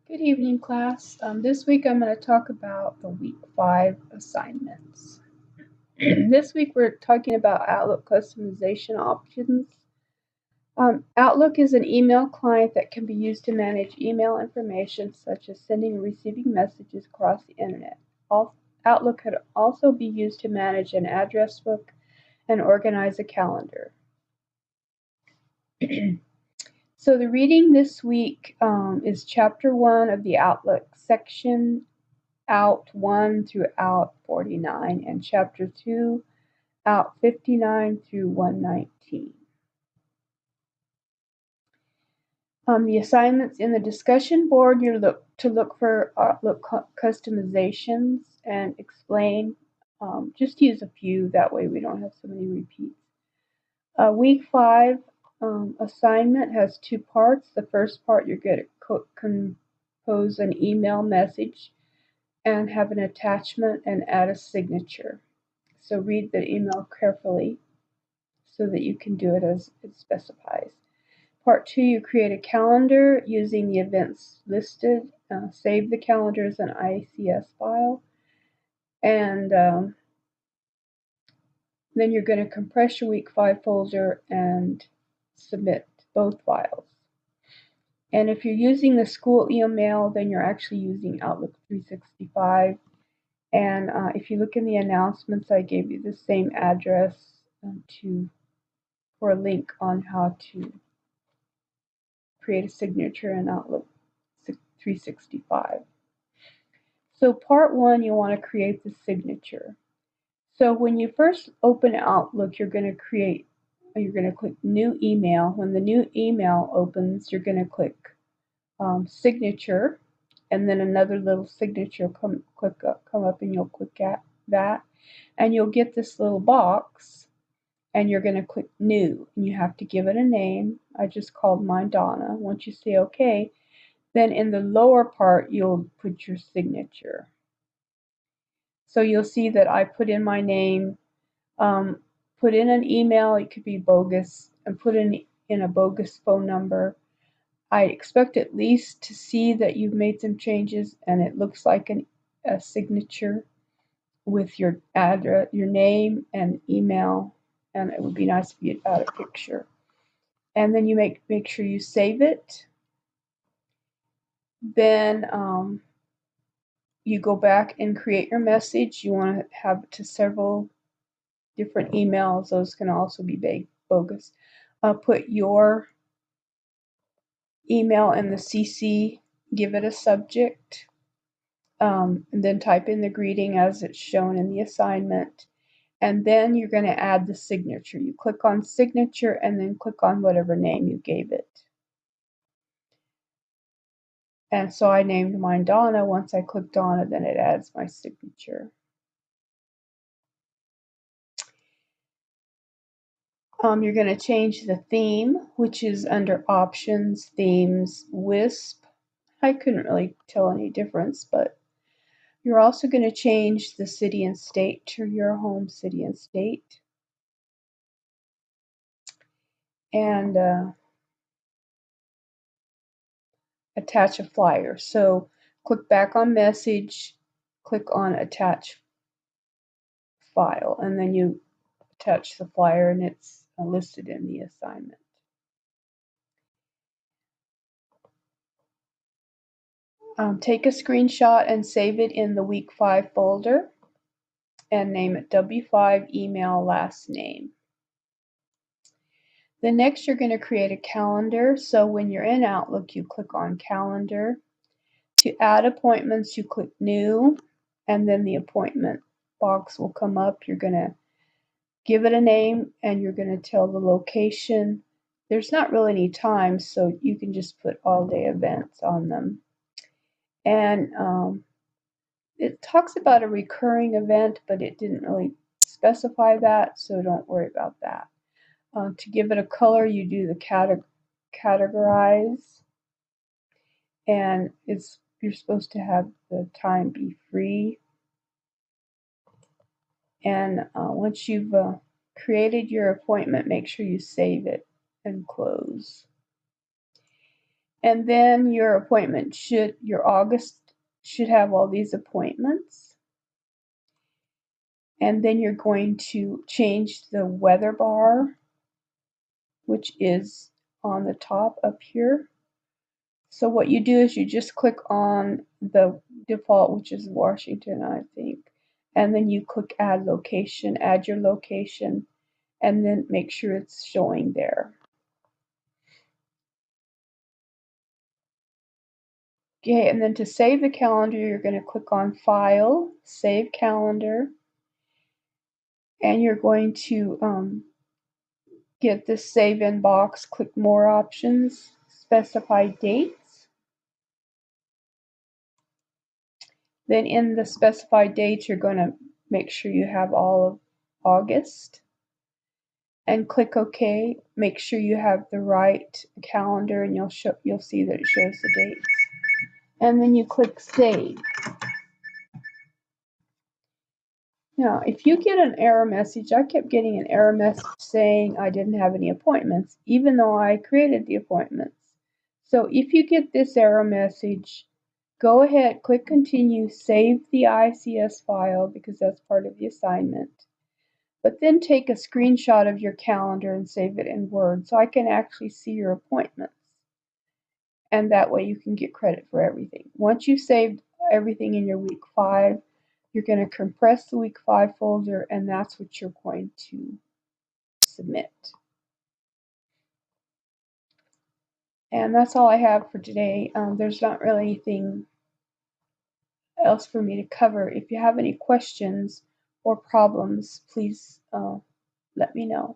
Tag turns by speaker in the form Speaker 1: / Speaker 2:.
Speaker 1: Good evening, class. This week I'm going to talk about the week 5 assignments. This week we're talking about Outlook customization options. Outlook is an email client that can be used to manage email information such as sending and receiving messages across the internet. Outlook could also be used to manage an address book and organize a calendar. So the reading this week is Chapter 1 of the Outlook section, out 1 through out 49, and chapter 2, out 59 through 119. The assignments in the discussion board, you look for Outlook customizations and explain. Just use a few, that way we don't have so many repeats. Week 5 assignment has two parts. The first part, you're going to compose an email message and have an attachment and add a signature. So read the email carefully so that you can do it as it specifies. Part 2, you create a calendar using the events listed. Save the calendar as an ICS file. And then you're going to compress your week 5 folder and submit both files. And if you're using the school email, then you're actually using Outlook 365. And if you look in the announcements, I gave you the same address for a link on how to create a signature in Outlook 365. So part 1, you want to create the signature. So when you first open Outlook, you're going to click New Email. When the new email opens, you're going to click Signature, and then another little signature come up, and you'll click at that, and you'll get this little box, and you're going to click New, and you have to give it a name. I just called mine Donna. Once you say OK, then in the lower part you'll put your signature. So you'll see that I put in my name, put in an email, it could be bogus, and put in a bogus phone number. I expect at least to see that you've made some changes and it looks like a signature with your address, your name and email, and it would be nice if you'd add a picture. And then you make sure you save it. Then you go back and create your message. You want to have it to several different emails. Those can also be bogus. Put your email in the CC, give it a subject, and then type in the greeting as it's shown in the assignment. And then you're going to add the signature. You click on signature and then click on whatever name you gave it. And so I named mine Donna. Once I click Donna, then it adds my signature. You're going to change the theme, which is under Options, Themes, WISP. I couldn't really tell any difference, but you're also going to change the city and state to your home city and state. And attach a flyer. So click back on Message, click on Attach File, and then you attach the flyer, and it's listed in the assignment. Take a screenshot and save it in the week 5 folder and name it W5 email last name. Then next you're going to create a calendar. So when you're in Outlook, you click on Calendar. To add appointments, you click New, and then the appointment box will come up. You're going to give it a name and you're going to tell the location. There's not really any time, so you can just put all-day events on them. And it talks about a recurring event, but it didn't really specify that, so don't worry about that. To give it a color, you do the categorize, and you're supposed to have the time be free. And once you've created your appointment, make sure you save it and close. And then your August should have all these appointments. And then you're going to change the weather bar, which is on the top up here. So what you do is you just click on the default, which is Washington, I think, and then you click add location, add your location, and then make sure it's showing there. Okay, and then to save the calendar, you're going to click on File, Save Calendar, and you're going to get this Save In box, click More Options, specify dates. Then in the specified dates, you're going to make sure you have all of August. And click OK. Make sure you have the right calendar, and you'll see that it shows the dates. And then you click Save. Now, if you get an error message, I kept getting an error message saying I didn't have any appointments, even though I created the appointments. So if you get this error message, go ahead, click Continue, save the ICS file because that's part of the assignment. But then take a screenshot of your calendar and save it in Word so I can actually see your appointments. And that way you can get credit for everything. Once you've saved everything in your week 5, you're going to compress the week 5 folder, and that's what you're going to submit. And that's all I have for today. There's not really anything else for me to cover. If you have any questions or problems, please let me know.